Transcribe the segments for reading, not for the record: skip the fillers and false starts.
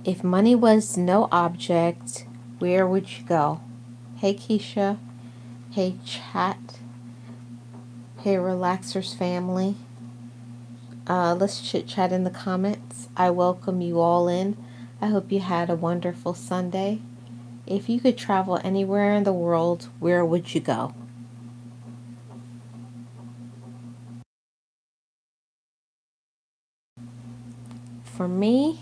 If money was no object, where would you go? Hey Keisha. Hey chat. Hey Relaxers family. Let's chit chat in the comments. I welcome you all in. I hope you had a wonderful Sunday. If you could travel anywhere in the world, where would you go? For me,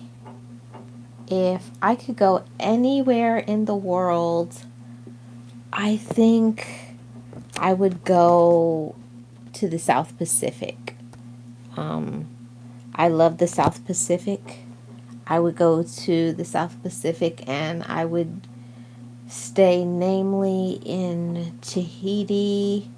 if I could go anywhere in the world, I think I would go to the South Pacific. Um, I love the South Pacific. I would go to the South Pacific and I would stay namely in Tahiti,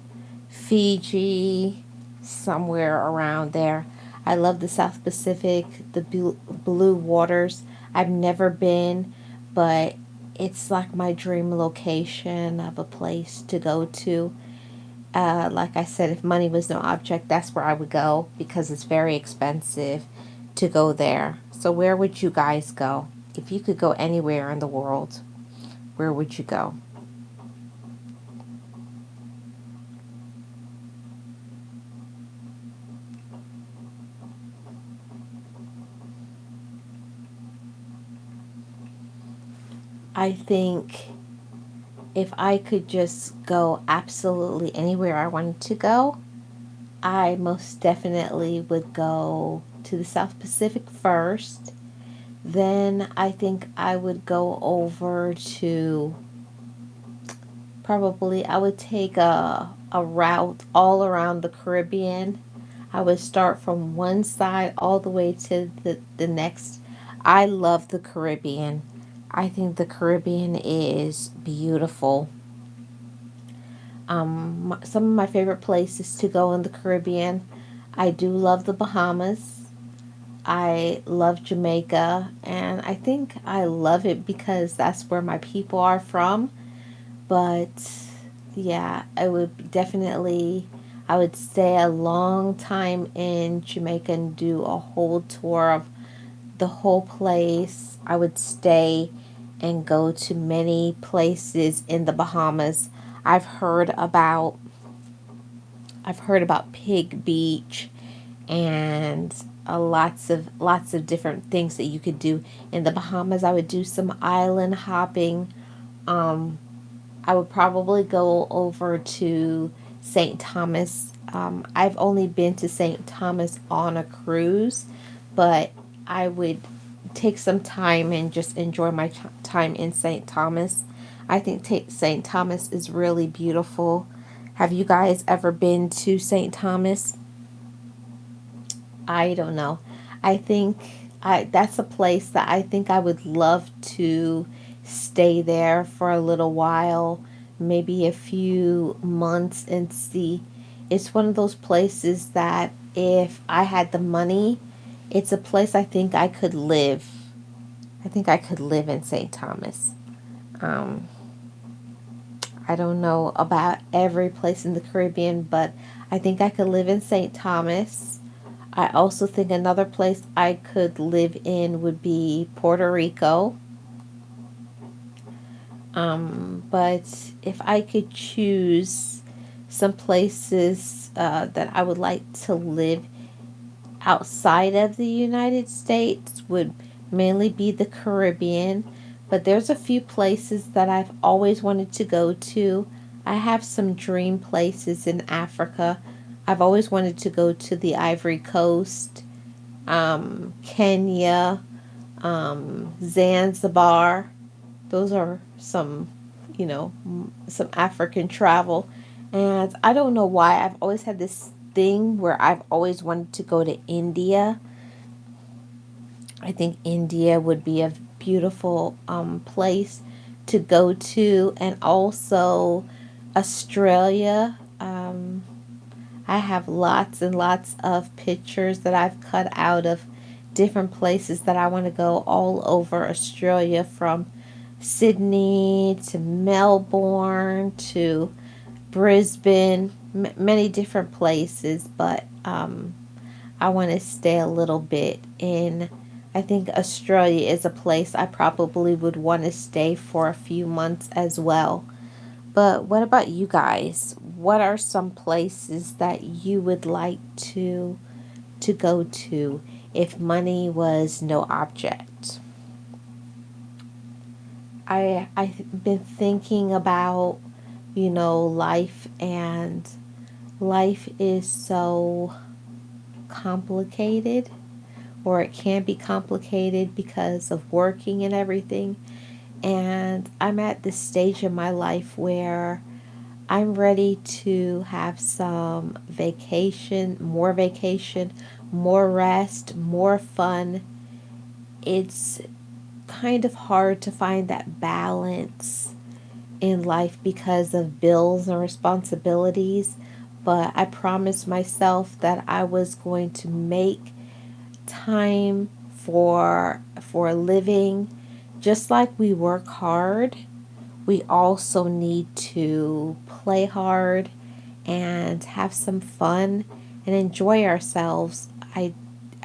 Fiji, somewhere around there. I love the South Pacific, the blue waters. I've never been, but it's like my dream location of a place to go to. Like I said, if money was no object, that's where I would go because it's very expensive to go there. So, where would you guys go? If you could go anywhere in the world, where would you go? I think if I could just go absolutely anywhere I wanted to go, I most definitely would go to the South Pacific first. Then I think I would go over to probably, I would take a route all around the Caribbean. I would start from one side all the way to the next. I love the Caribbean. I think the Caribbean is beautiful. Some of my favorite places to go in the Caribbean. I do love the Bahamas. I love Jamaica, and I think I love it because that's where my people are from. But yeah, I would stay a long time in Jamaica and do a whole tour of the whole place. I would stay and go to many places in the Bahamas. I've heard about I've heard about Pig Beach and lots of different things that you could do in the Bahamas. I would do some island hopping. Um, I would probably go over to St. Thomas. I've only been to St. Thomas on a cruise, but I would take some time and just enjoy my time in St. Thomas. I think St. Thomas is really beautiful. Have you guys ever been to St. Thomas? I don't know. I think that's a place that I think I would love to stay there for a little while, maybe a few months and see. It's one of those places that if I had the money, it's a place I think I could live. I think I could live in St. Thomas. Um, I don't know about every place in the Caribbean, but I think I could live in St. Thomas. I also think another place I could live in would be Puerto Rico. But if I could choose some places that I would like to live outside of the United States, would mainly be the Caribbean. But there's a few places that I've always wanted to go to. I have some dream places in Africa. I've always wanted to go to the Ivory Coast, Kenya, Zanzibar. Those are some, some African travel. And I don't know why. I've always had this thing where I've always wanted to go to India. I think India would be a beautiful place to go to, and also Australia. I have lots and lots of pictures that I've cut out of different places that I want to go all over Australia, from Sydney to Melbourne to Brisbane, many different places, but I want to stay a little bit in I think Australia is a place I probably would want to stay for a few months as well. But what about you guys? What are some places that you would like to go to if money was no object? I've been thinking about, life, and life is so complicated, or it can be complicated because of working and everything. And I'm at this stage in my life where I'm ready to have some vacation, more rest, more fun. It's kind of hard to find that balance in life because of bills and responsibilities, but I promised myself that I was going to make time for living. Just like we work hard, we also need to play hard and have some fun and enjoy ourselves. I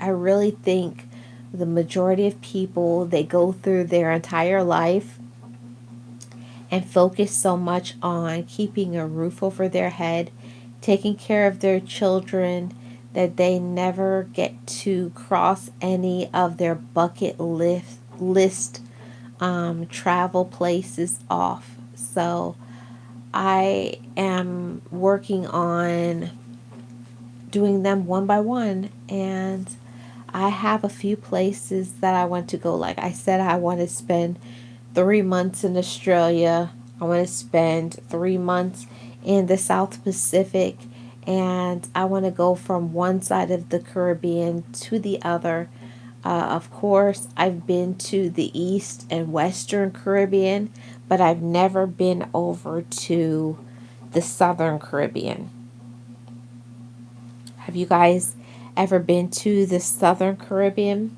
really think the majority of people, they go through their entire life and focus so much on keeping a roof over their head, taking care of their children, that they never get to cross any of their bucket list travel places off. So I am working on doing them one by one, and I have a few places that I want to go. Like I said, I want to spend 3 months in Australia. I want to spend 3 months in the South Pacific, and I want to go from one side of the Caribbean to the other. Of course, I've been to the East and Western Caribbean, but I've never been over to the Southern Caribbean. Have you guys ever been to the Southern Caribbean?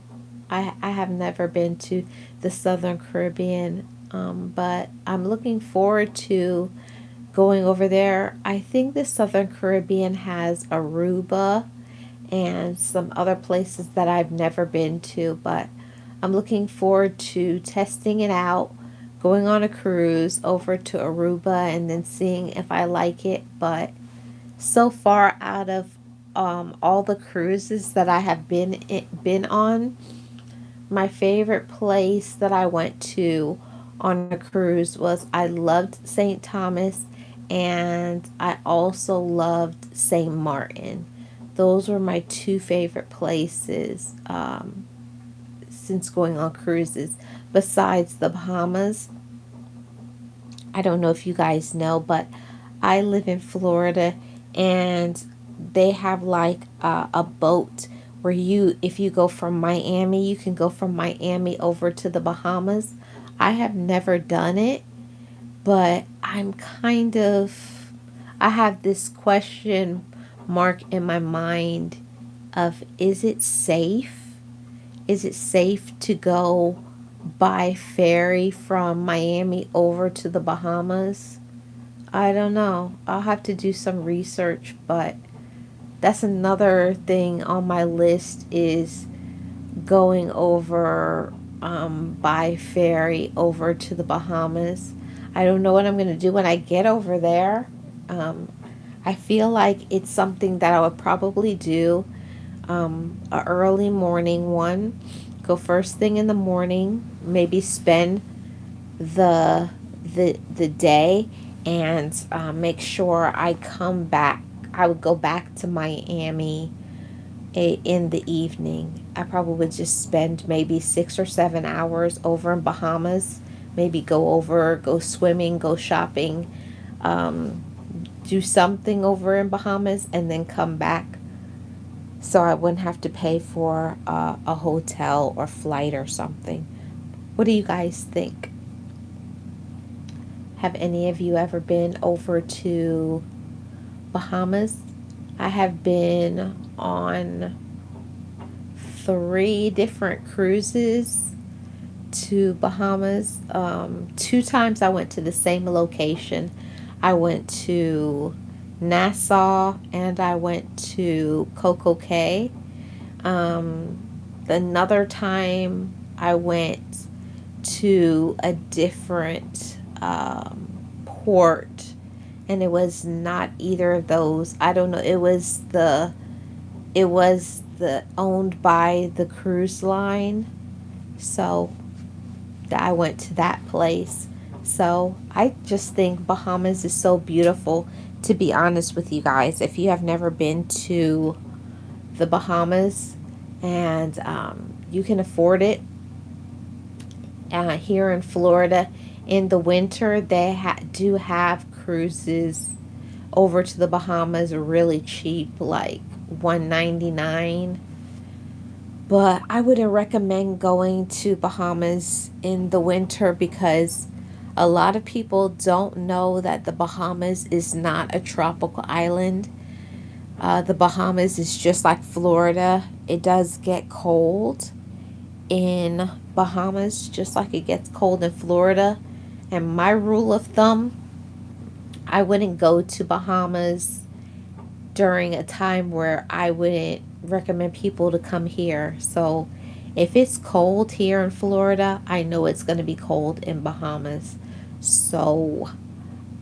I have never been to the Southern Caribbean, but I'm looking forward to going over there. I think the Southern Caribbean has Aruba and some other places that I've never been to, but I'm looking forward to testing it out, going on a cruise over to Aruba and then seeing if I like it. But so far, out of all the cruises that I have been on, my favorite place that I went to on a cruise was, I loved St. Thomas, and I also loved St. Martin. Those were my two favorite places since going on cruises, besides the Bahamas. I don't know if you guys know, but I live in Florida, and they have like a boat where if you go from Miami, you can go from Miami over to the Bahamas. I have never done it, but I have this question mark in my mind of, is it safe? Is it safe to go by ferry from Miami over to the Bahamas? I don't know. I'll have to do some research, but that's another thing on my list, is going over by ferry over to the Bahamas. I don't know what I'm going to do when I get over there. Um, I feel like it's something that I would probably do a early morning one. Go first thing in the morning, maybe spend the day, and make sure I come back. I would go back to Miami in the evening. I probably would just spend maybe 6 or 7 hours over in Bahamas. Maybe go swimming, go shopping, um, do something over in Bahamas, and then come back, so I wouldn't have to pay for a hotel or flight or something. What do you guys think? Have any of you ever been over to Bahamas? I have been on 3 different cruises to Bahamas. 2 times I went to the same location. I went to Nassau and I went to Coco Cay. Um, Another time I went to a different port, and it was not either of those. I don't know. It was the owned by the cruise line. So I went to that place. So I just think Bahamas is so beautiful, to be honest with you guys. If you have never been to the Bahamas and you can afford it, here in Florida in the winter, they do have cruises over to the Bahamas really cheap, like 199. But I wouldn't recommend going to Bahamas in the winter because a lot of people don't know that the Bahamas is not a tropical island. The Bahamas is just like Florida. It does get cold in Bahamas just like it gets cold in Florida. And my rule of thumb, I wouldn't go to Bahamas during a time where I wouldn't recommend people to come here. So if it's cold here in Florida, I know it's going to be cold in Bahamas. So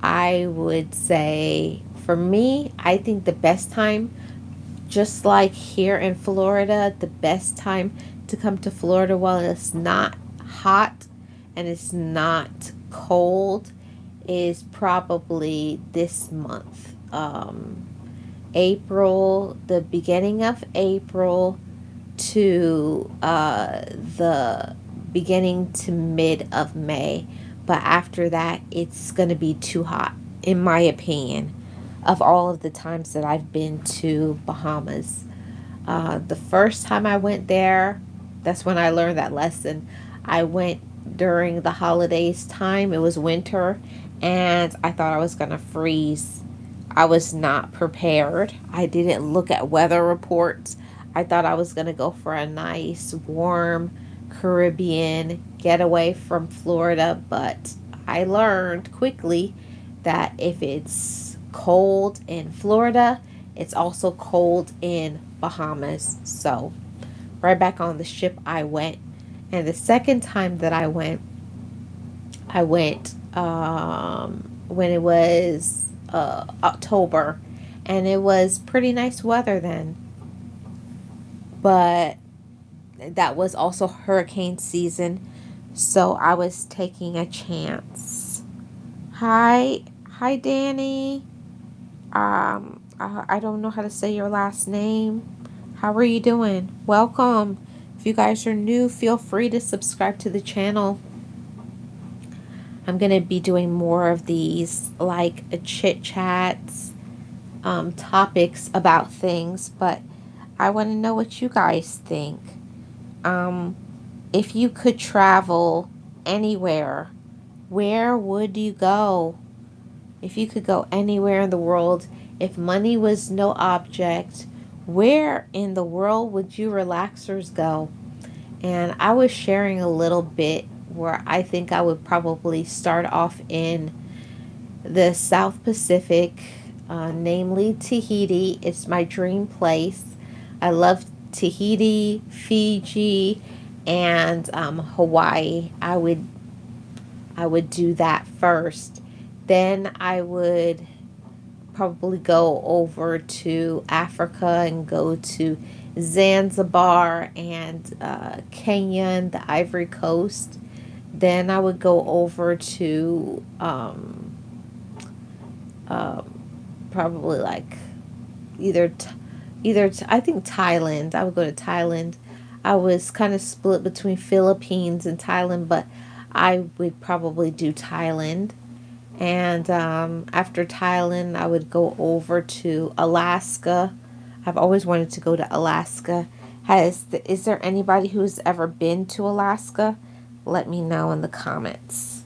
I would say for me, I think the best time, just like here in Florida, the best time to come to Florida while it's not hot and it's not cold is probably this month. April, the beginning of April to the beginning to mid of May. But after that, it's going to be too hot, in my opinion, of all of the times that I've been to Bahamas. The first time I went there, that's when I learned that lesson. I went during the holidays time. It was winter, and I thought I was going to freeze. I was not prepared. I didn't look at weather reports. I thought I was going to go for a nice, warm Caribbean getaway from Florida, but I learned quickly that if it's cold in Florida, it's also cold in Bahamas. So, right back on the ship I went. And the second time that I went when it was October, and it was pretty nice weather then. But that was also hurricane season, so I was taking a chance. Hi, hi, Danny. I don't know how to say your last name. How are you doing? Welcome. If you guys are new, feel free to subscribe to the channel. I'm gonna be doing more of these, like chit chats, topics about things, but I want to know what you guys think. Um, if you could travel anywhere, where would you go? If you could go anywhere in the world, if money was no object, where in the world would you relaxers go? And I was sharing a little bit where I think I would probably start off in the South Pacific, namely Tahiti. It's my dream place. I love Tahiti, Fiji, and Hawaii. I would do that first. Then I would probably go over to Africa and go to Zanzibar and Kenya and the Ivory Coast. Then I would go over to probably like either I think Thailand. I would go to Thailand. I was kind of split between Philippines and Thailand, but I would probably do Thailand. And after Thailand, I would go over to Alaska. I've always wanted to go to Alaska. Is there anybody who's ever been to Alaska? Let me know in the comments.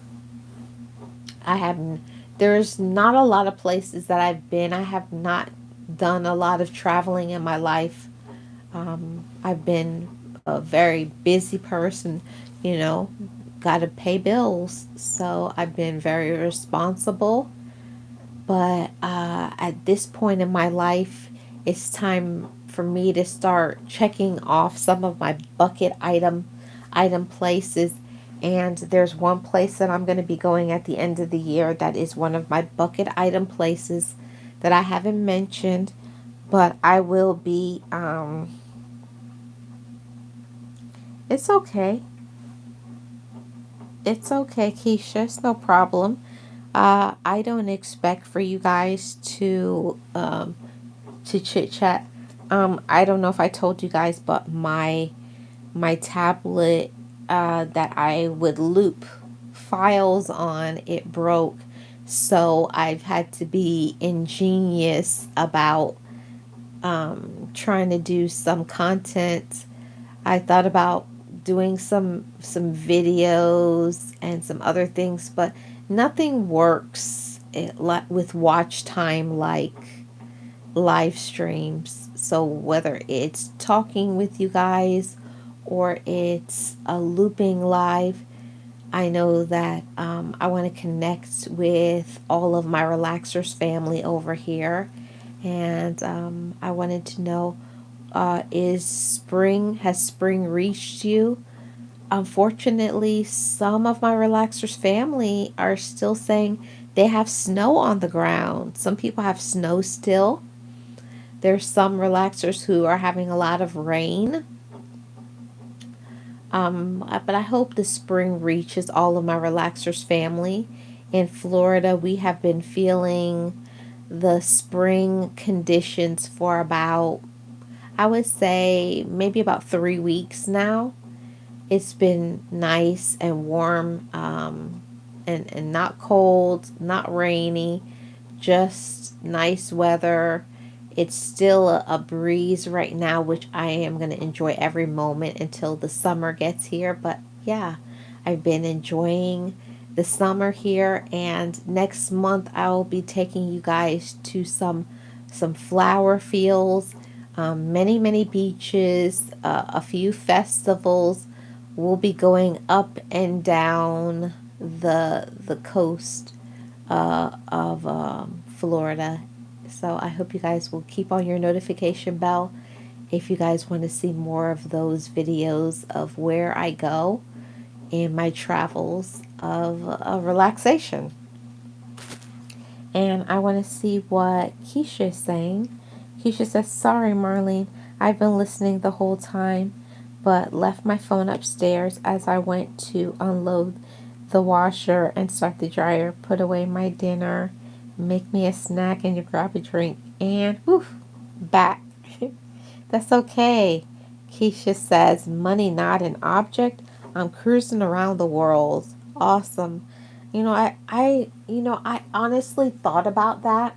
I haven't. There's not a lot of places that I've been. I have not done a lot of traveling in my life. I've been a very busy person, you know, got to pay bills. So I've been very responsible. But at this point in my life, it's time for me to start checking off some of my bucket item places. And there's one place that I'm going to be going at the end of the year that is one of my bucket item places that I haven't mentioned, but I will be. It's okay. It's okay, Keisha. It's no problem. I don't expect for you guys to chit chat. I don't know if I told you guys, but my tablet that I would loop files on, it broke. So I've had to be ingenious about trying to do some content. I thought about doing some videos and some other things, but nothing works with watch time like live streams. So whether it's talking with you guys or it's a looping live, I know that I want to connect with all of my relaxers family over here, and I wanted to know, has spring reached you? Unfortunately, some of my relaxers family are still saying they have snow on the ground. Some people have snow still. There's some relaxers who are having a lot of rain. But I hope the spring reaches all of my relaxers family. In Florida, we have been feeling the spring conditions for about, I would say, maybe about 3 weeks now. It's been nice and warm, and not cold, not rainy, just nice weather. It's still a breeze right now, which I am going to enjoy every moment until the summer gets here. But yeah, I've been enjoying the summer here, and next month I will be taking you guys to some flower fields, many beaches, a few festivals. We'll be going up and down the coast of Florida. So I hope you guys will keep on your notification bell if you guys want to see more of those videos of where I go in my travels of relaxation. And I want to see what Keisha is saying. Keisha says, "Sorry, Marlene, I've been listening the whole time, but left my phone upstairs as I went to unload the washer and start the dryer, put away my dinner, make me a snack, and you grab a drink, and woof, back." That's okay. Keisha says, "Money not an object. I'm cruising around the world. Awesome." I honestly thought about that.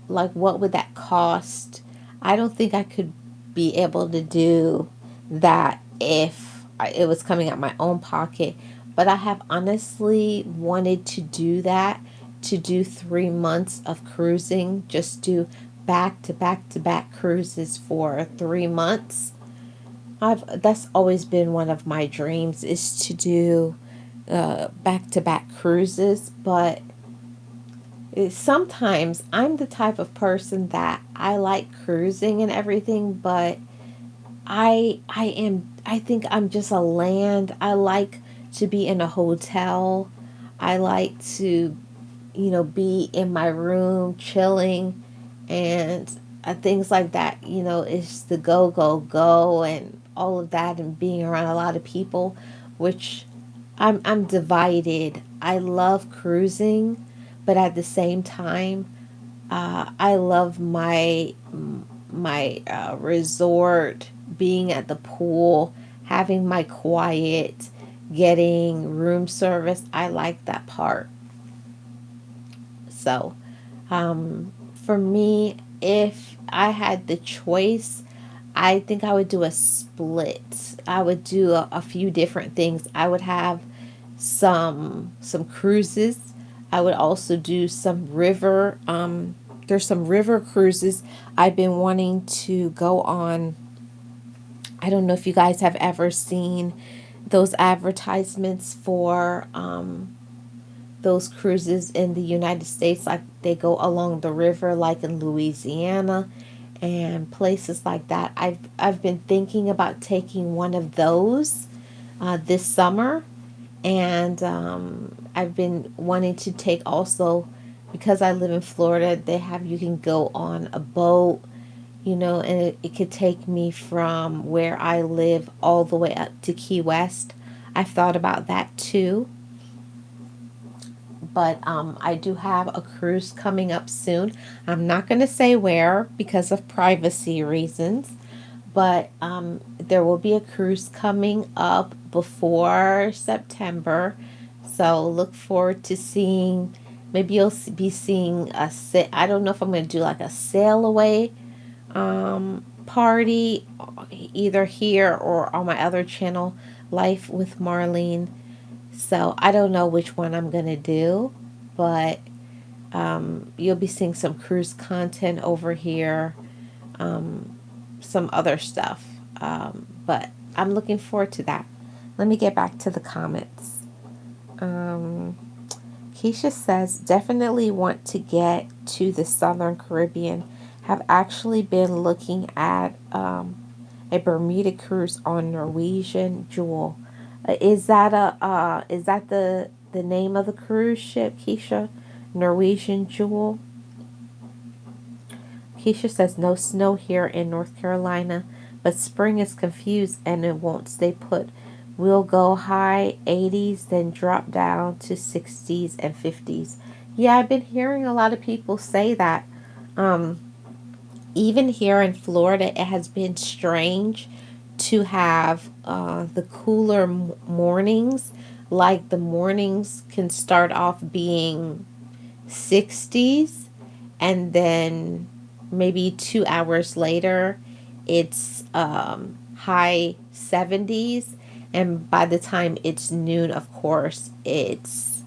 Like, what would that cost? I don't think I could be able to do that if it was coming out my own pocket. But I have honestly wanted to do that, to do 3 months of cruising, just do back to back to back cruises for 3 months. That's always been one of my dreams, is to do back to back cruises. But sometimes I'm the type of person that I like cruising and everything, but I think I'm just a land. I like to be in a hotel. I like to, be in my room chilling, and things like that. It's the go and all of that, and being around a lot of people, which I'm divided. I love cruising, but at the same time, I love my resort, being at the pool, having my quiet, getting room service. I like that part. So, for me, if I had the choice, I think I would do a split. I would do a few different things. I would have some cruises. I would also do some river. There's some river cruises I've been wanting to go on. I don't know if you guys have ever seen those advertisements for those cruises in the United States. Like, they go along the river, like in Louisiana, and places like that. I've been thinking about taking one of those this summer, and I've been wanting to take also, because I live in Florida. They have, you can go on a boat, and it could take me from where I live all the way up to Key West. I've thought about that too. But I do have a cruise coming up soon. I'm not going to say where because of privacy reasons, but there will be a cruise coming up before September. So look forward to seeing. Maybe you'll be seeing I don't know if I'm going to do like a sail away party, either here or on my other channel, Life with Marlene. So I don't know which one I'm going to do, but you'll be seeing some cruise content over here, some other stuff. But I'm looking forward to that. Let me get back to the comments. Um, Keisha says, definitely want to get to the Southern Caribbean. Have actually been looking at a Bermuda cruise on Norwegian Jewel. Is that the name of the cruise ship, Keisha? Norwegian Jewel. Keisha says no snow here in North Carolina, but spring is confused and it won't stay put. We'll go high 80s, then drop down to 60s and 50s. Yeah, I've been hearing a lot of people say that. Um, Even here in Florida, it has been strange to have the cooler mornings. Like the mornings can start off being 60s, and then maybe 2 hours later it's high 70s, and by the time it's noon, of course, it's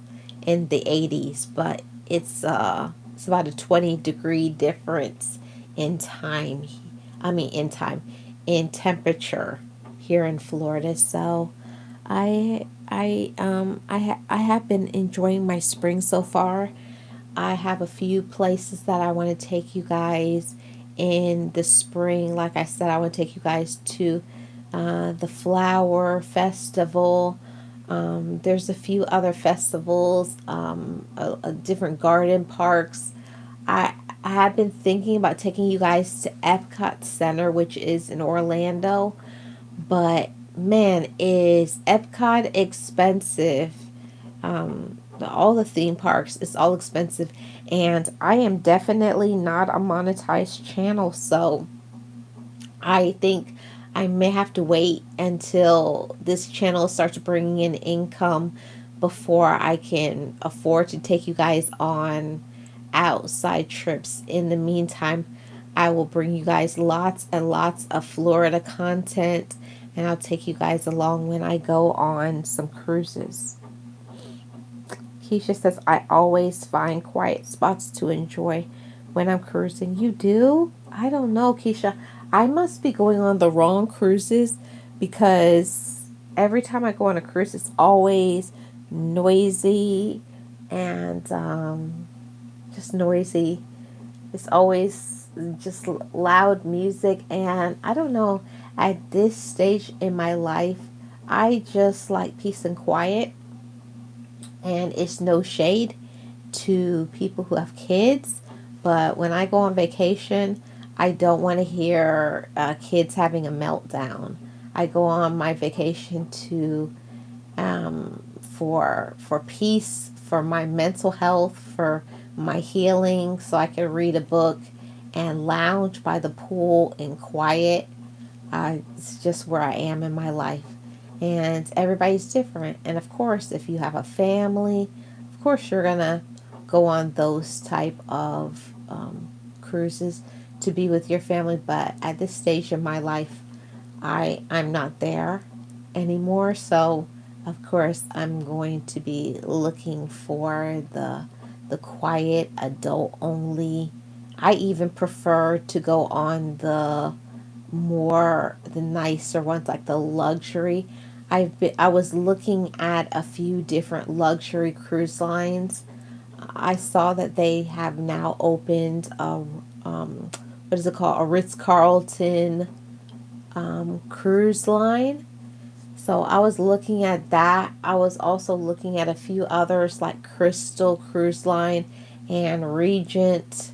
in the 80s. But it's about a 20-degree difference in time. In time, in temperature here in Florida. So I have been enjoying my spring so far. I have a few places that I want to take you guys in the spring. Like I said, I want to take you guys to the Flower Festival. There's a few other festivals, different garden parks. I I have been thinking about taking you guys to Epcot Center, which is in Orlando. But man, is Epcot expensive? All the theme parks, it's all expensive, and I am definitely not a monetized channel, so I think I may have to wait until this channel starts bringing in income before I can afford to take you guys on outside trips. In the meantime, I will bring you guys lots and lots of Florida content, and I'll take you guys along when I go on some cruises. Keisha says, I always find quiet spots to enjoy when I'm cruising. You do? I don't know, Keisha. I must be going on the wrong cruises, because every time I go on a cruise, it's always noisy and just noisy. It's always just loud music. And I don't know, at this stage in my life, I just like peace and quiet. And it's no shade to people who have kids, but when I go on vacation, I don't want to hear kids having a meltdown. I go on my vacation to for peace, for my mental health, for my healing, so I can read a book and lounge by the pool in quiet. It's just where I am in my life. And everybody's different. And of course, if you have a family, of course you're going to go on those type of cruises to be with your family. But at this stage in my life, I'm not there anymore. So of course I'm going to be looking for the quiet, adult only. I even prefer to go on the nicer ones, like the luxury. I was looking at a few different luxury cruise lines. I saw that they have now opened what is it called? A Ritz-Carlton cruise line. So I was looking at that. I was also looking at a few others like Crystal Cruise Line and Regent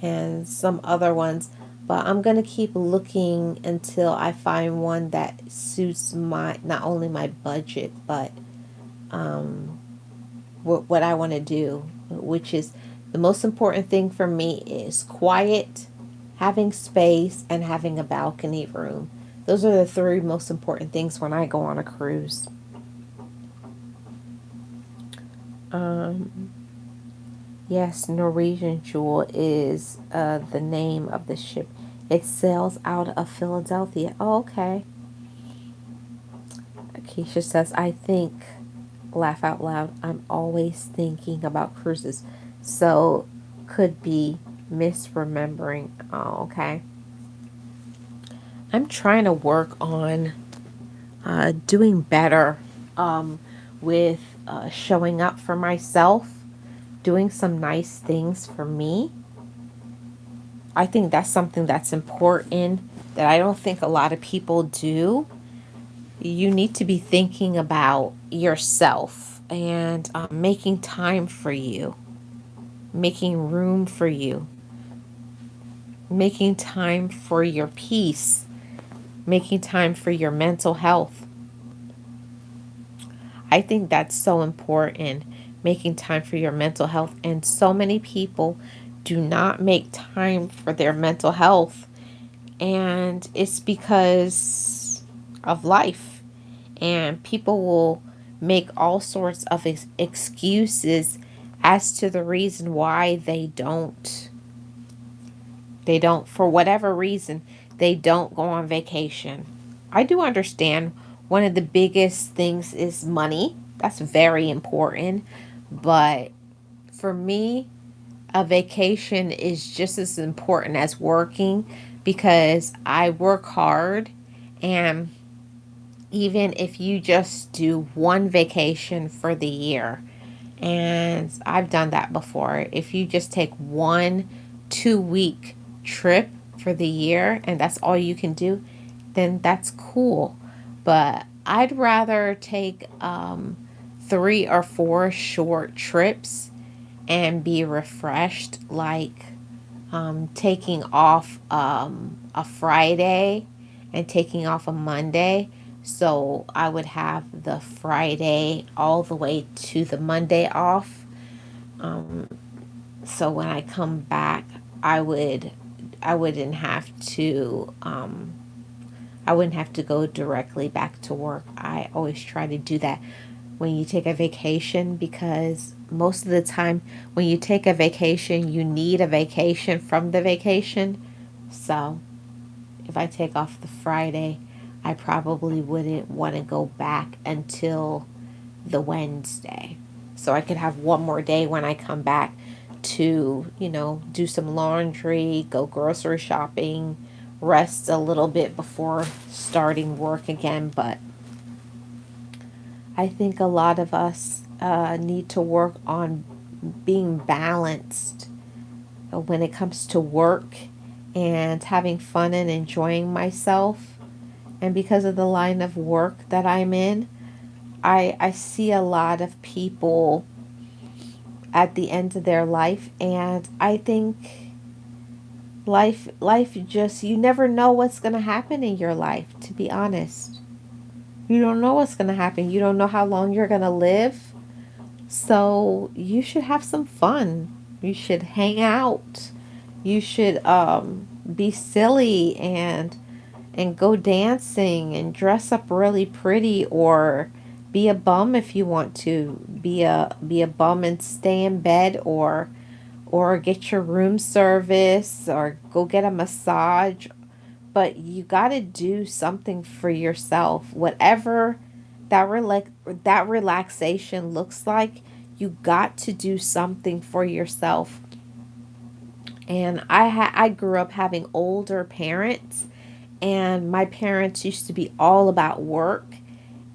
and some other ones. But I'm going to keep looking until I find one that suits my not only my budget but um, what I want to do, which is the most important thing for me is quiet, having space, and having a balcony room. Those are the three most important things when I go on a cruise. Um, yes, Norwegian Jewel is the name of the ship. It sails out of Philadelphia. Oh, okay. Keisha says, I think, laugh out loud, I'm always thinking about cruises. So, could be misremembering. Oh, okay. I'm trying to work on doing better with showing up for myself, doing some nice things for me. I think that's something that's important that I don't think a lot of people do. You need to be thinking about yourself and making time for you, making room for you, making time for your peace, making time for your mental health. I think that's so important, making time for your mental health. And so many people do not make time for their mental health. And it's because of life. And people will make all sorts of excuses as to the reason why for whatever reason, they don't go on vacation. I do understand one of the biggest things is money. That's very important. But for me, a vacation is just as important as working because I work hard. And even if you just do one vacation for the year, and I've done that before. If you just take 1 2 week trip for the year and that's all you can do, then that's cool. But I'd rather take 3 or 4 short trips and be refreshed, like taking off a Friday and taking off a Monday. So I would have the Friday all the way to the Monday off. Um, so when I come back, I would I wouldn't have to I wouldn't have to go directly back to work. I always try to do that when you take a vacation because most of the time when you take a vacation, you need a vacation from the vacation. So if I take off the Friday, I probably wouldn't want to go back until the Wednesday. So I could have one more day when I come back to, do some laundry, go grocery shopping, rest a little bit before starting work again. But I think a lot of us need to work on being balanced when it comes to work and having fun and enjoying myself. And because of the line of work that I'm in, I see a lot of people at the end of their life, and I think life just, you never know what's going to happen in your life, to be honest. You don't know what's going to happen. You don't know how long you're going to live. So you should have some fun. You should hang out. You should be silly and go dancing and dress up really pretty, or be a bum if you want to be a bum and stay in bed, or get your room service or go get a massage. But you got to do something for yourself, whatever that relaxation looks like. You got to do something for yourself. And I grew up having older parents, and my parents used to be all about work.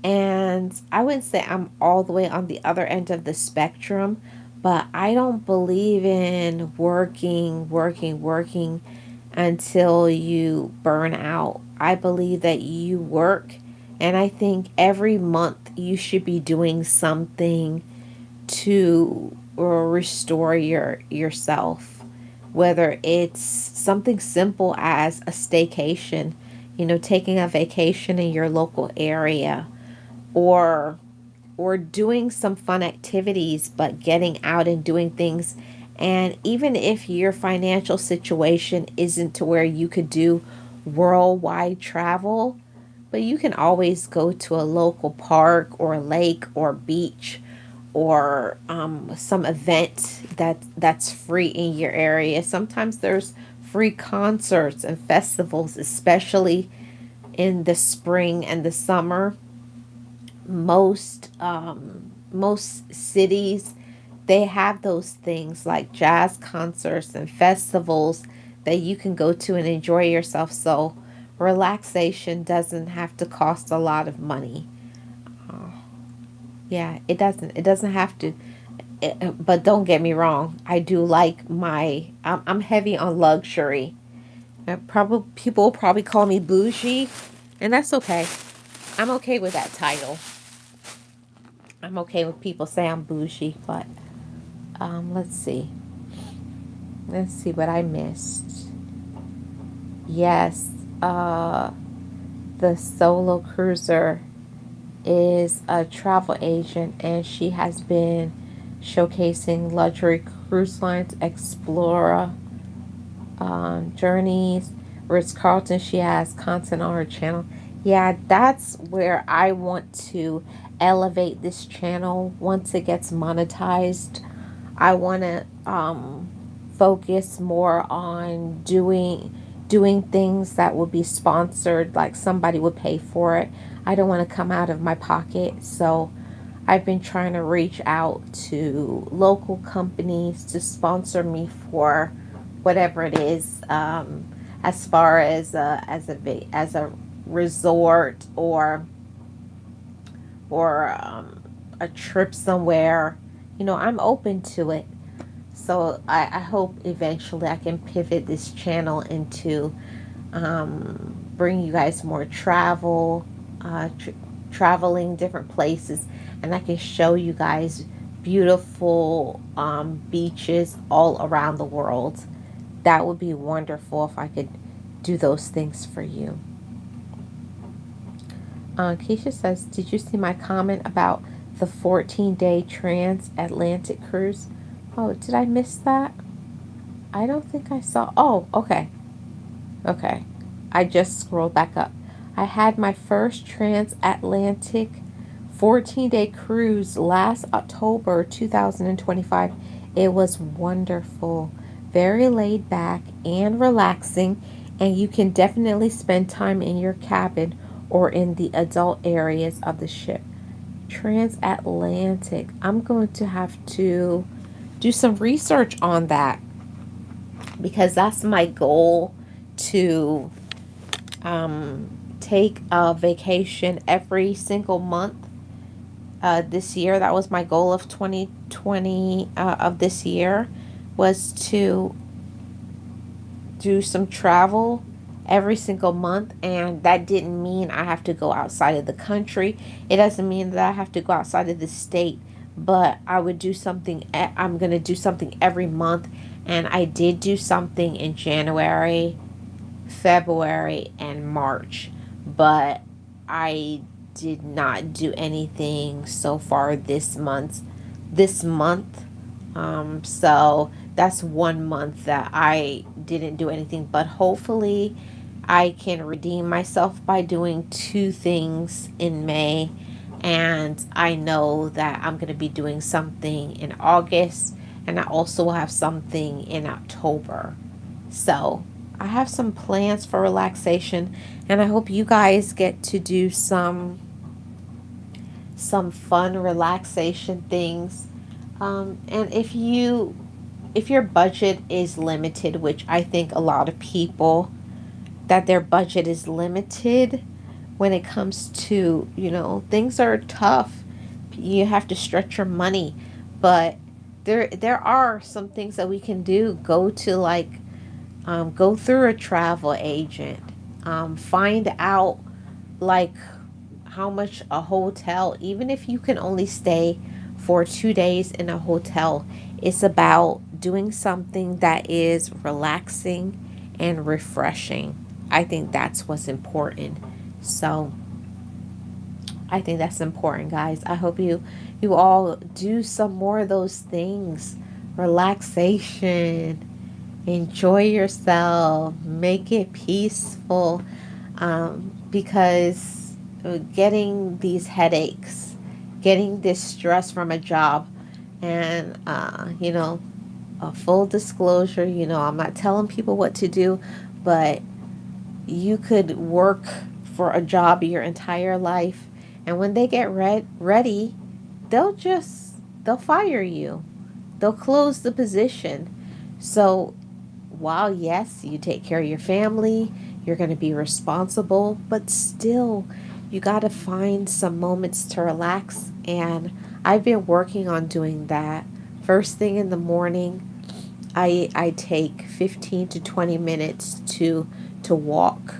And I wouldn't say I'm all the way on the other end of the spectrum, but I don't believe in working until you burn out. I believe that you work, and I think every month you should be doing something to restore yourself, whether it's something simple as a staycation, taking a vacation in your local area, or doing some fun activities, but getting out and doing things. And even if your financial situation isn't to where you could do worldwide travel, but you can always go to a local park or lake or beach, or some event that's free in your area. Sometimes there's free concerts and festivals, especially in the spring and the summer. Most cities, they have those things like jazz concerts and festivals that you can go to and enjoy yourself. So relaxation doesn't have to cost a lot of money. Yeah, it doesn't have to. But don't get me wrong, I do like I'm heavy on luxury. Probably people will probably call me bougie, and that's okay. I'm okay with that title. I'm okay with people say I'm bougie, but let's see. Let's see what I missed. Yes, the solo cruiser is a travel agent, and she has been showcasing luxury cruise lines, Explorer, Journeys, Ritz Carlton. She has content on her channel. Yeah, that's where I want to elevate this channel once it gets monetized. I want to focus more on doing things that would be sponsored, like somebody would pay for it. I don't want to come out of my pocket. So I've been trying to reach out to local companies to sponsor me for whatever it is, as far as a resort, or a trip somewhere. I'm open to it. So I hope eventually I can pivot this channel into bring you guys more traveling different places, and I can show you guys beautiful beaches all around the world. That would be wonderful if I could do those things for you. Keisha says, did you see my comment about the 14-day transatlantic cruise? Oh, did I miss that? I don't think I saw. Oh, okay. Okay. I just scrolled back up. I had my first transatlantic 14-day cruise last October 2025. It was wonderful, very laid back and relaxing, and you can definitely spend time in your cabin or in the adult areas of the ship. Transatlantic. I'm going to have to do some research on that, because that's my goal, to take a vacation every single month this year. That was my goal of 2020, of this year, was to do some travel every single month. And that didn't mean I have to go outside of the country. It doesn't mean that I have to go outside of the state, but I would do something. I'm going to do something every month. And I did do something in January, February, and March, but I did not do anything so far this month. So that's one month that I didn't do anything, but hopefully I can redeem myself by doing two things in May. And I know that I'm going to be doing something in August, and I also will have something in October. So I have some plans for relaxation, and I hope you guys get to do some fun relaxation things. And if your budget is limited, which I think a lot of people, that their budget is limited when it comes to, things are tough. You have to stretch your money, but there are some things that we can do. Go to, like, Go through a travel agent. Find out like how much a hotel, even if you can only stay for 2 days in a hotel, it's about doing something that is relaxing and refreshing. I think that's what's important. So I think that's important, guys. I hope you all do some more of those things. Relaxation, enjoy yourself, make it peaceful, because getting these headaches, getting this stress from a job, and a full disclosure, I'm not telling people what to do, but you could work for a job your entire life, and when they get ready, they'll just they'll fire you. They'll close the position. So while yes, you take care of your family, you're going to be responsible, but still you got to find some moments to relax, and I've been working on doing that. First thing in the morning, I take 15 to 20 minutes to walk,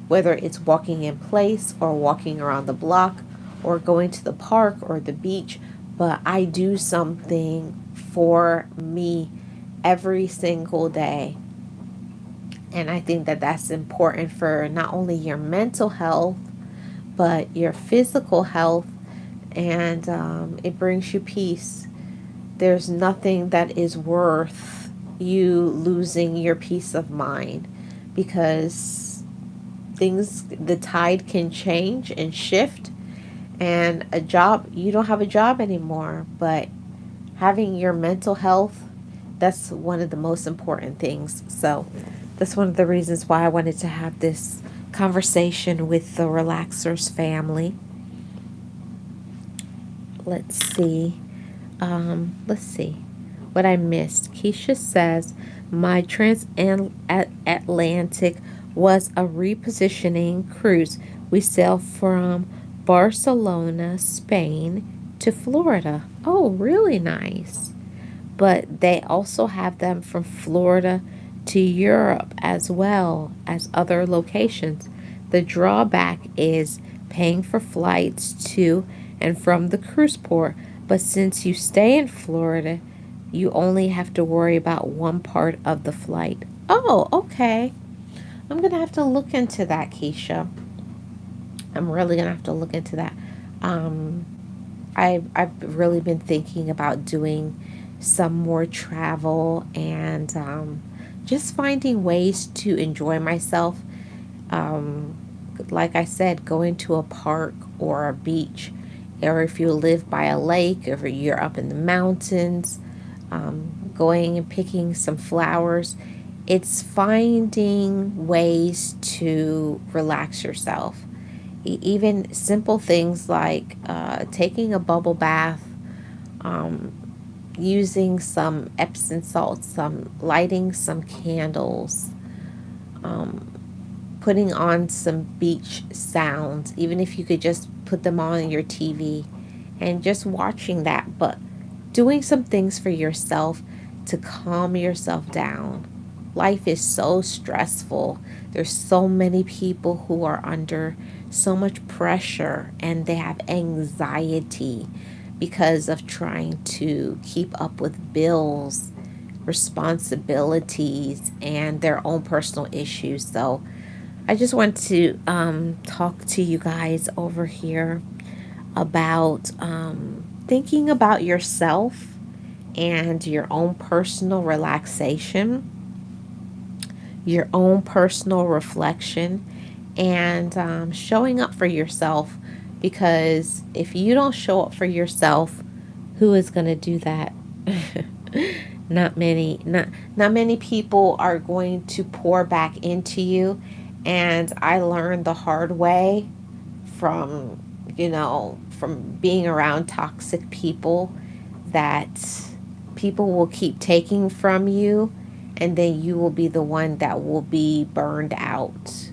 whether it's walking in place or walking around the block or going to the park or the beach, but I do something for me every single day. And I think that that's important for not only your mental health, but your physical health, and it brings you peace. There's nothing that is worth you losing your peace of mind, because the tide can change and shift, and a job, you don't have a job anymore, but having your mental health, that's one of the most important things. So that's one of the reasons why I wanted to have this conversation with the Relaxers family. Let's see. Let's see what I missed. Keisha says my transatlantic was a repositioning cruise. We sailed from Barcelona, Spain to Florida. Oh, really nice. But they also have them from Florida to Europe as well as other locations. The drawback is paying for flights to and from the cruise port, but since you stay in Florida, you only have to worry about one part of the flight. Oh, okay. I'm going to have to look into that, Keisha. I'm really going to have to look into that. Um, I've really been thinking about doing some more travel, and just finding ways to enjoy myself. Um, like I said, going to a park or a beach, or if you live by a lake, or you're up in the mountains, going and picking some flowers. It's finding ways to relax yourself. Even simple things like taking a bubble bath, um, using some Epsom salt, some lighting some candles, um, putting on some beach sounds, even if you could just put them on your TV and just watching that, but doing some things for yourself to calm yourself down. Life is so stressful. There's so many people who are under so much pressure, and they have anxiety because of trying to keep up with bills, responsibilities, and their own personal issues. So I just want to talk to you guys over here about thinking about yourself and your own personal relaxation, your own personal reflection, and showing up for yourself. Because if you don't show up for yourself, who is going to do that? Not many people are going to pour back into you. And I learned the hard way from from being around toxic people, that people will keep taking from you, and then you will be the one that will be burned out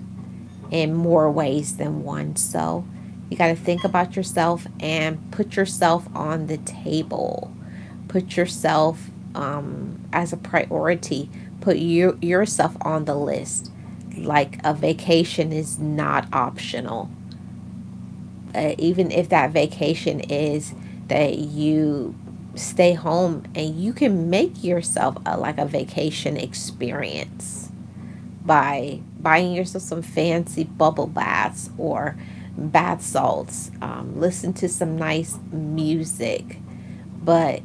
in more ways than one. So you got to think about yourself and put yourself on the table. Put yourself as a priority. Put yourself on the list. Like a vacation is not optional. Even if that vacation is that you stay home, and you can make yourself like a vacation experience by buying yourself some fancy bubble baths or bath salts. Listen to some nice music, but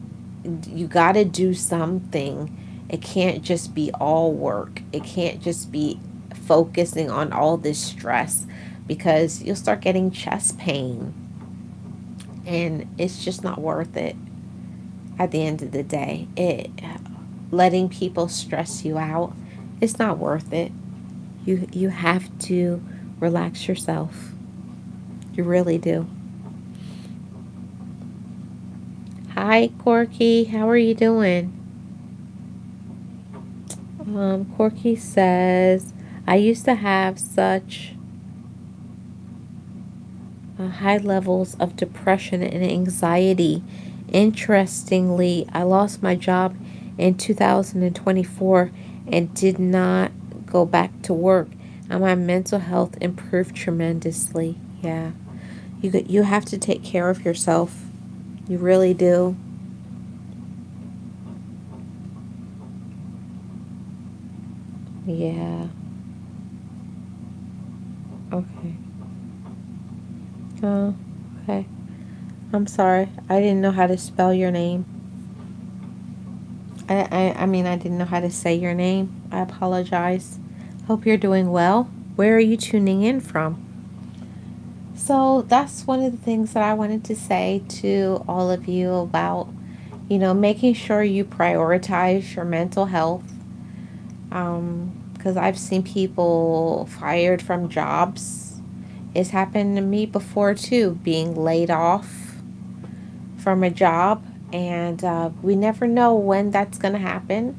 you got to do something. It can't just be all work. It can't just be focusing on all this stress, because you'll start getting chest pain, and it's just not worth it at the end of the day. It letting people stress you out, it's not worth it. You have to relax yourself. You really do. Hi, Corky. How are you doing? Corky says, I used to have such high levels of depression and anxiety. Interestingly, I lost my job in 2024 and did not go back to work, and my mental health improved tremendously. Yeah, you have to take care of yourself. You really do. Yeah. Okay. Oh, okay. I'm sorry. I didn't know how to spell your name. I mean, I didn't know how to say your name. I apologize. Hope you're doing well. Where are you tuning in from? So that's one of the things that I wanted to say to all of you about, making sure you prioritize your mental health. Because I've seen people fired from jobs. It's happened to me before too, being laid off from a job, and we never know when that's going to happen.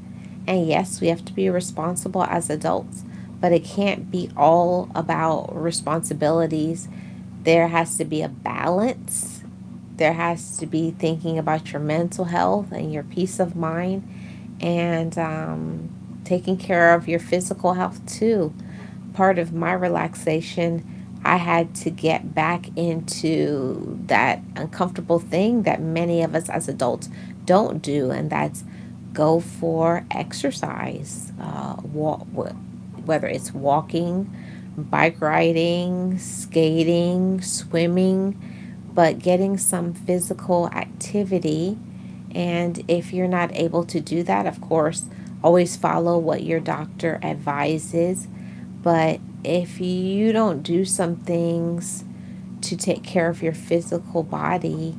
And yes, we have to be responsible as adults, but it can't be all about responsibilities. There has to be a balance. There has to be thinking about your mental health and your peace of mind, and taking care of your physical health too. Part of my relaxation, I had to get back into that uncomfortable thing that many of us as adults don't do, and that's go for exercise. Whether it's walking, bike riding, skating, swimming, but getting some physical activity. And if you're not able to do that, of course, always follow what your doctor advises. But if you don't do some things to take care of your physical body,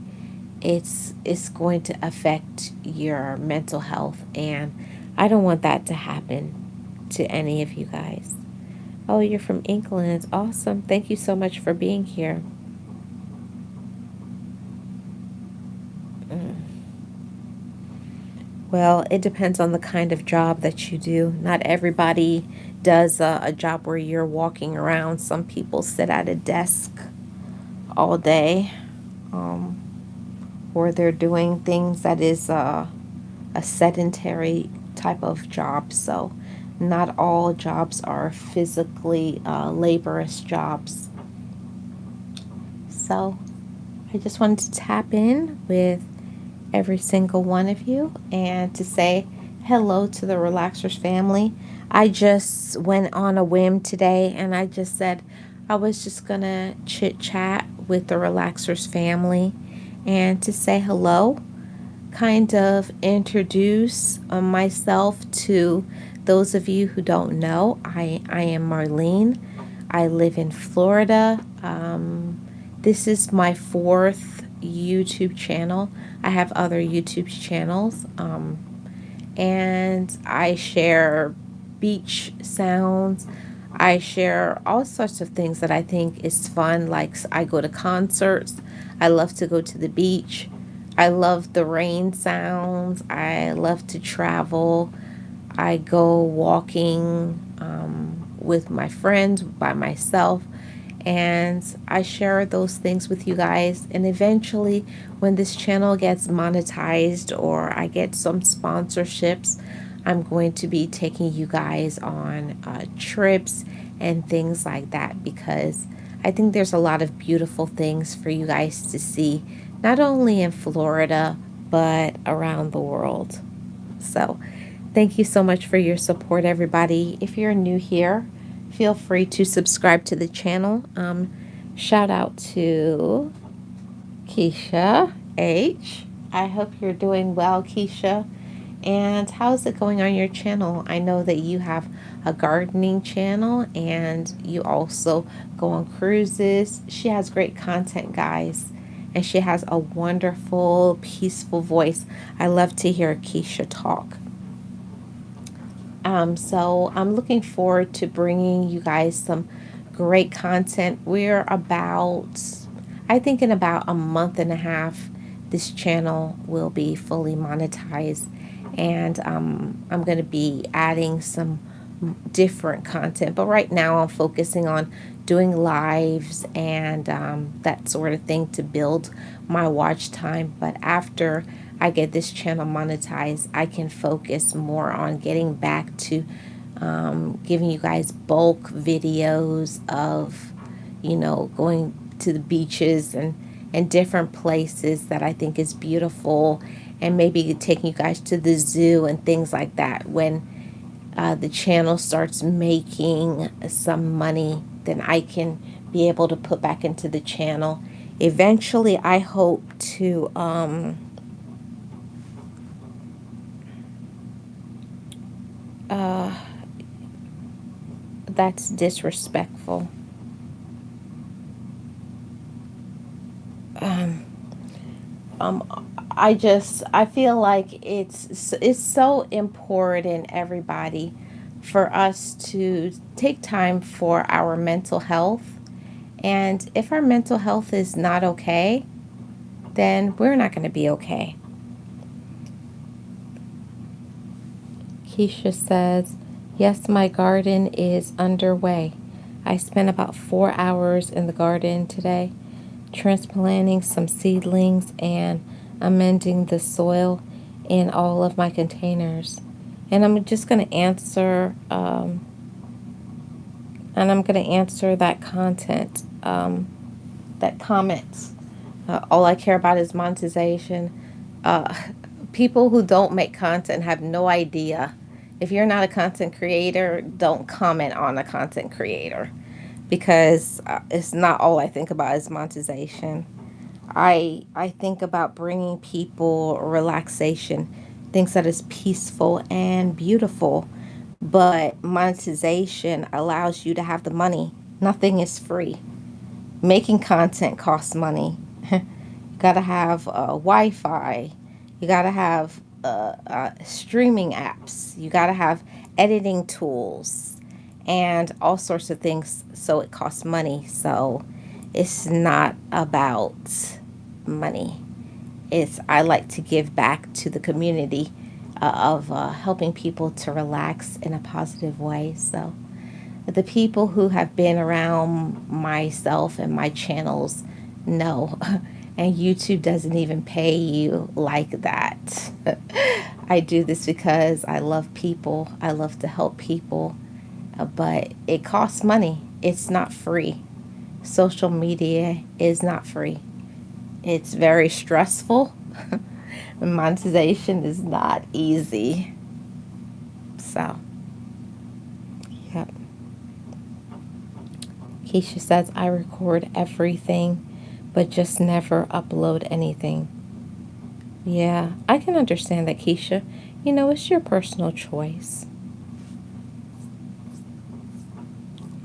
it's going to affect your mental health, and I don't want that to happen to any of you guys. Oh, you're from England. Awesome. Thank you so much for being here. Well, it depends on the kind of job that you do. Not everybody does a job where you're walking around. Some people sit at a desk all day, um, or they're doing things that is a sedentary type of job. So, not all jobs are physically laborious jobs. So, I just wanted to tap in with every single one of you and to say hello to the Relaxers family. I just went on a whim today and I just said I was just gonna chit chat with the Relaxers family and to say hello, kind of introduce myself to those of you who don't know. I am Marlene. I live in Florida. This is my fourth YouTube channel. I have other YouTube channels, and I share beach sounds. I share all sorts of things that I think is fun. Like I go to concerts. I love to go to the beach. I love the rain sounds. I love to travel. I go walking with my friends, by myself, and I share those things with you guys. And eventually, when this channel gets monetized or I get some sponsorships, I'm going to be taking you guys on trips and things like that, because I think there's a lot of beautiful things for you guys to see, not only in Florida, but around the world. So, thank you so much for your support, everybody. If you're new here, feel free to subscribe to the channel. Shout out to Keisha H. I hope you're doing well, Keisha. And how's it going on your channel? I know that you have a gardening channel and you also go on cruises. She has great content, guys. And she has a wonderful, peaceful voice. I love to hear Keisha talk. So I'm looking forward to bringing you guys some great content. We're about, I think in about a month and a half, this channel will be fully monetized. And I'm going to be adding some different content. But right now I'm focusing on doing lives and that sort of thing to build my watch time. But after I get this channel monetized, I can focus more on getting back to giving you guys bulk videos of, going to the beaches and different places that I think is beautiful, and maybe taking you guys to the zoo and things like that. When the channel starts making some money, then I can be able to put back into the channel. Eventually, I hope to that's disrespectful. I feel like it's so important, everybody, for us to take time for our mental health. And if our mental health is not okay, then we're not going to be okay. Keisha says, yes, my garden is underway. I spent about 4 hours in the garden today, transplanting some seedlings and amending the soil in all of my containers. And I'm just going to answer, that content, that comments. All I care about is monetization. Uh, People who don't make content have no idea. If you're not a content creator, don't comment on a content creator, because it's not all I think about is monetization. I think about bringing people relaxation, things that is peaceful and beautiful. But monetization allows you to have the money. Nothing is free. Making content costs money. You gotta have Wi-Fi. You gotta have streaming apps. You gotta have editing tools and all sorts of things. So it costs money. So it's not about money. I like to give back to the community of helping people to relax in a positive way. So the people who have been around myself and my channels know. And YouTube doesn't even pay you like that. I do this because I love people. I love to help people. But it costs money. It's not free. Social media is not free. It's very stressful. Monetization is not easy. So, yep. Keisha says, I record everything, but just never upload anything. Yeah, I can understand that, Keisha. It's your personal choice.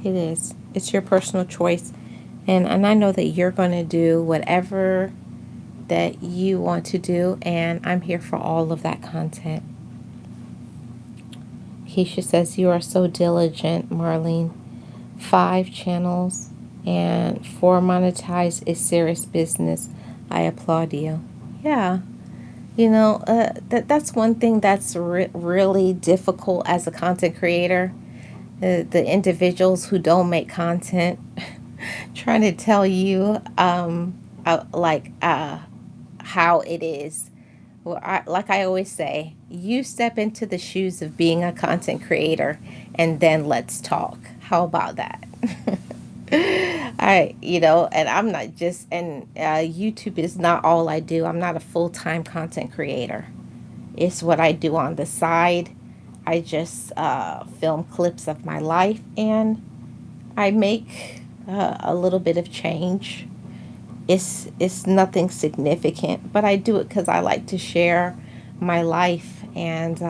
It is. It's your personal choice. And I know that you're going to do whatever that you want to do, and I'm here for all of that content. Keisha says, you are so diligent, Marlene. 5 channels and 4 monetized is serious business. I applaud you. Yeah. That's one thing that's really difficult as a content creator. The individuals who don't make content, trying to tell you how it is. Well, like I always say, you step into the shoes of being a content creator and then let's talk. How about that? And I'm not just, and YouTube is not all I do. I'm not a full-time content creator. It's what I do on the side. I just film clips of my life and I make a little bit of change. It's nothing significant, but I do it because I like to share my life, and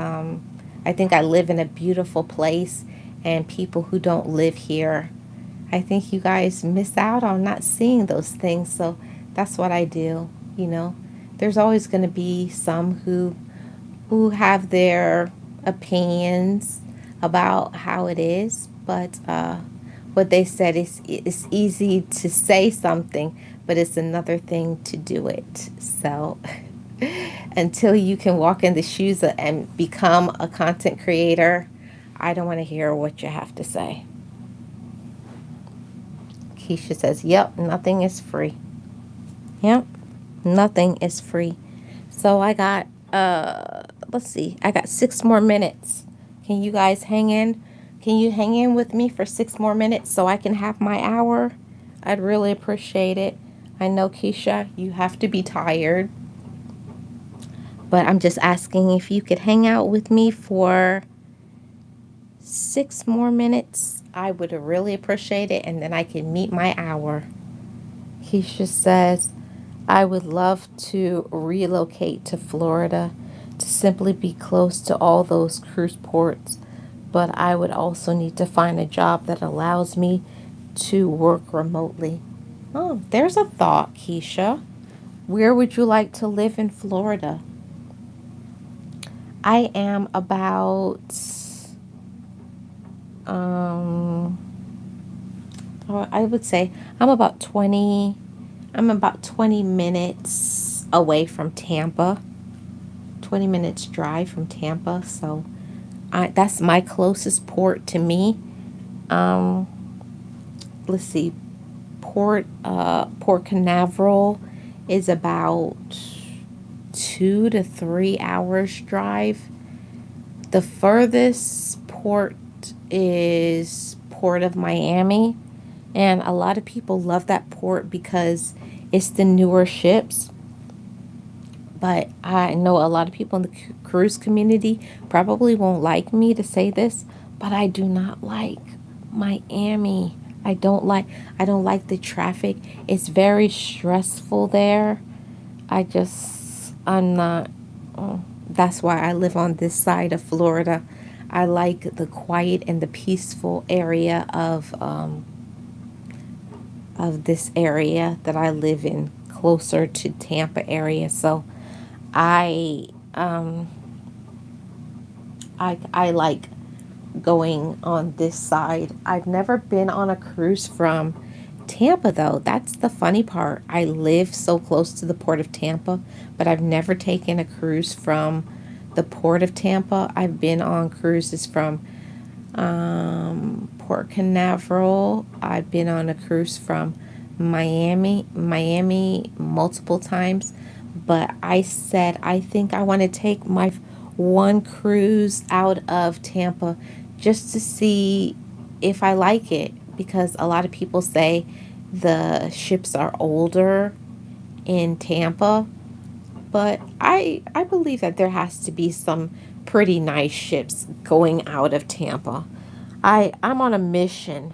I think I live in a beautiful place, and people who don't live here, I think you guys miss out on not seeing those things. So that's what I do. You know, there's always going to be some who have their opinions about how it is, but what they said is it's easy to say something, but it's another thing to do it. So until you can walk in the shoes and become a content creator, I don't want to hear what you have to say. Keisha says, yep, nothing is free. Yep, nothing is free. So I got, let's see, I got 6 more minutes. Can you guys hang in? Can you hang in with me for 6 more minutes so I can have my hour? I'd really appreciate it. I know, Keisha, you have to be tired, but I'm just asking if you could hang out with me for 6 more minutes. I would really appreciate it, and then I can meet my hour. Keisha says, I would love to relocate to Florida to simply be close to all those cruise ports, but I would also need to find a job that allows me to work remotely. Oh, there's a thought, Keisha. Where would you like to live in Florida? I am about um or I would say I'm about 20 minutes away from Tampa. 20 minutes drive from Tampa, so that's my closest port to me. Um let's see. Port Canaveral is about 2 to 3 hours drive. The furthest port is Port of Miami, and a lot of people love that port because it's the newer ships. But I know a lot of people in the cruise community probably won't like me to say this, but I do not like Miami. I don't like the traffic. It's very stressful there. I'm not that's why I live on this side of Florida. I like the quiet and the peaceful area of this area that I live in, closer to Tampa area. So I um I like going on this side. I've never been on a cruise from Tampa though. That's the funny part. I live so close to the port of Tampa, but I've never taken a cruise from the port of Tampa. I've been on cruises from Port Canaveral. I've been on a cruise from Miami multiple times, but I said I think I want to take my one cruise out of Tampa just to see if I like it, because a lot of people say the ships are older in Tampa, but I believe that there has to be some pretty nice ships going out of Tampa. I'm on a mission.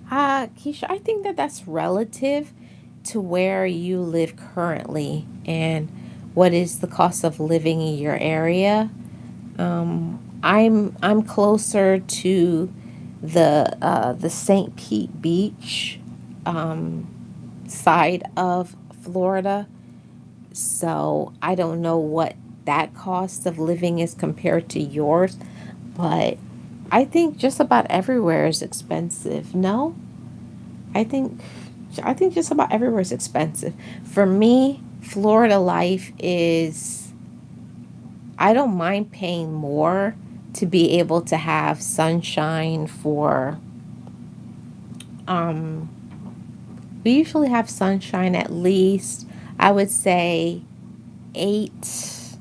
Keisha, I think that that's relative to where you live currently and what is the cost of living in your area. I'm closer to the St. Pete Beach side of Florida, so I don't know what that cost of living is compared to yours, but I think just about everywhere is expensive. No, I think I think just about everywhere is expensive. For me, Florida life is, I don't mind paying more to be able to have sunshine for Um, we usually have sunshine at least, I would say, 8,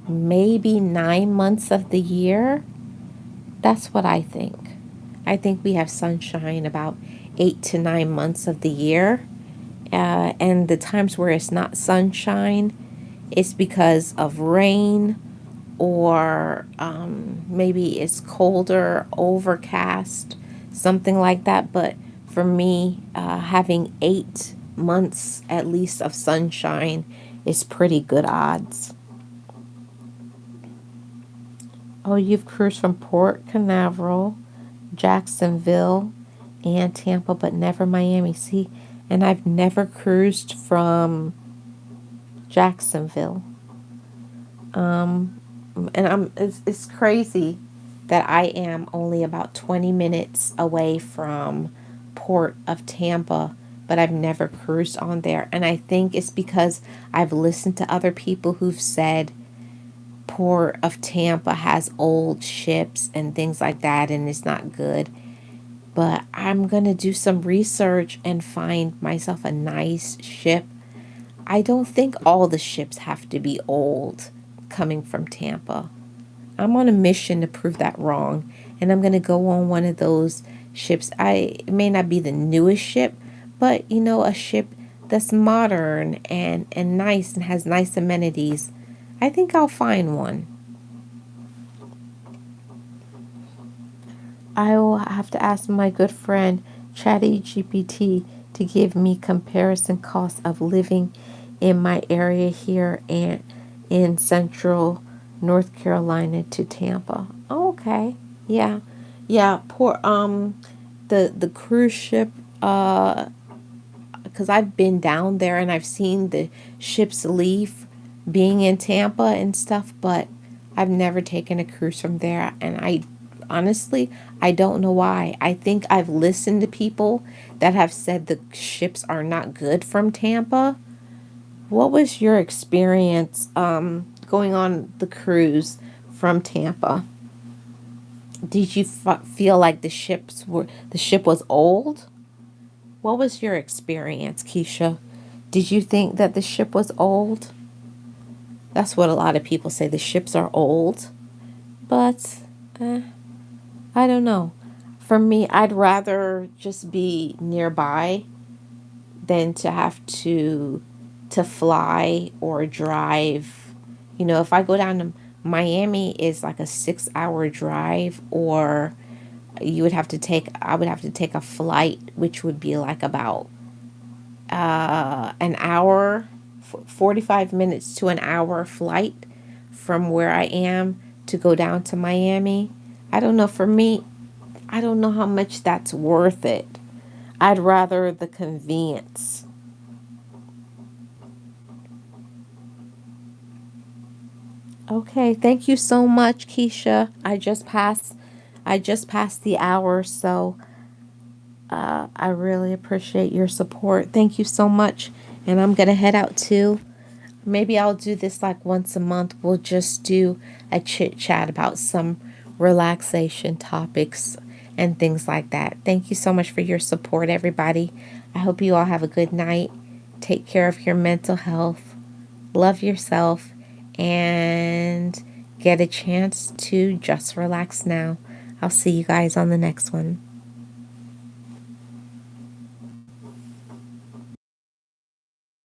maybe 9 months of the year. That's what I think. I think we have sunshine about 8 to 9 months of the year. And the times where it's not sunshine, it's because of rain, or maybe it's colder, overcast, something like that. But for me, having 8 months at least of sunshine is pretty good odds. Oh, you've cruised from Port Canaveral, Jacksonville, and Tampa, but never Miami. See, and I've never cruised from Jacksonville. Um, and it's crazy that I am only about 20 minutes away from Port of Tampa, but I've never cruised on there. And I think it's because I've listened to other people who've said Port of Tampa has old ships and things like that, and it's not good. But I'm going to do some research and find myself a nice ship. I don't think all the ships have to be old coming from Tampa. I'm on a mission to prove that wrong. And I'm going to go on one of those ships. It may not be the newest ship, but a ship that's modern and nice and has nice amenities. I think I'll find one. I will have to ask my good friend ChatGPT to give me comparison costs of living in my area here and in central North Carolina to Tampa. Oh, okay. Yeah. Yeah, the cruise ship, because I've been down there and I've seen the ships leave being in Tampa and stuff, but I've never taken a cruise from there. And I don't know why. I think I've listened to people that have said the ships are not good from Tampa. What was your experience going on the cruise from Tampa? Did you feel like the ship was old? What was your experience, Keisha? Did you think that the ship was old? That's what a lot of people say. The ships are old. But I don't know. For me, I'd rather just be nearby than to have to fly or drive. If I go down to Miami, is like a 6 hour drive, or I would have to take a flight, which would be like about an hour, 45 minutes to an hour flight from where I am to go down to Miami. I don't know. For me, I don't know how much that's worth it. I'd rather the convenience. Okay, thank you so much, Keisha. I just passed the hour, so I really appreciate your support. Thank you so much. And I'm gonna head out too. Maybe I'll do this like once a month. We'll just do a chit chat about some relaxation topics and things like that. Thank you so much for your support, everybody. I hope you all have a good night. Take care of your mental health. Love yourself. And get a chance to just relax now. I'll see you guys on the next one.